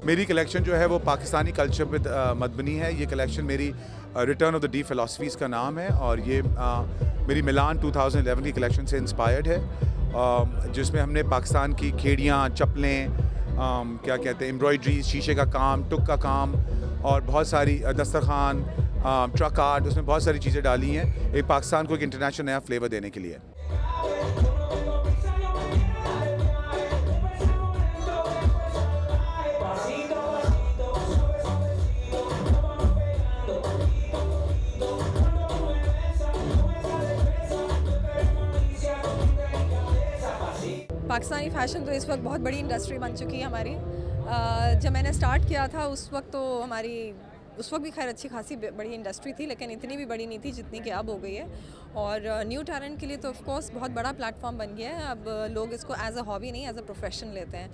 मेरी कलेक्शन जो है वो पाकिस्तानी कल्चर पे मबनी है। ये कलेक्शन मेरी return of the D philosophies का नाम है और ये मेरी मिलान 2011 की कलेक्शन से इंस्पायर्ड है, जिसमें हमने पाकिस्तान की खेड़ियाँ, चप्पलें, क्या कहते हैं, एम्ब्रॉयड्री, शीशे का काम, टुक का काम और बहुत सारी दस्तरखान, ट्रक आर्ट, उसमें बहुत सारी चीज़ें डाली हैं एक पाकिस्तान को एक इंटरनेशनल नया फ्लेवर देने के लिए। पाकिस्तानी फ़ैशन तो इस वक्त बहुत बड़ी इंडस्ट्री बन चुकी है हमारी। जब मैंने स्टार्ट किया था उस वक्त तो उस वक्त भी खैर अच्छी खासी बड़ी इंडस्ट्री थी, लेकिन इतनी भी बड़ी नहीं थी जितनी कि अब हो गई है। और न्यू टैलेंट के लिए तो ऑफ कोर्स बहुत बड़ा प्लेटफॉर्म बन गया है। अब लोग इसको एज अ हॉबी नहीं, एज अ प्रोफेशन लेते हैं।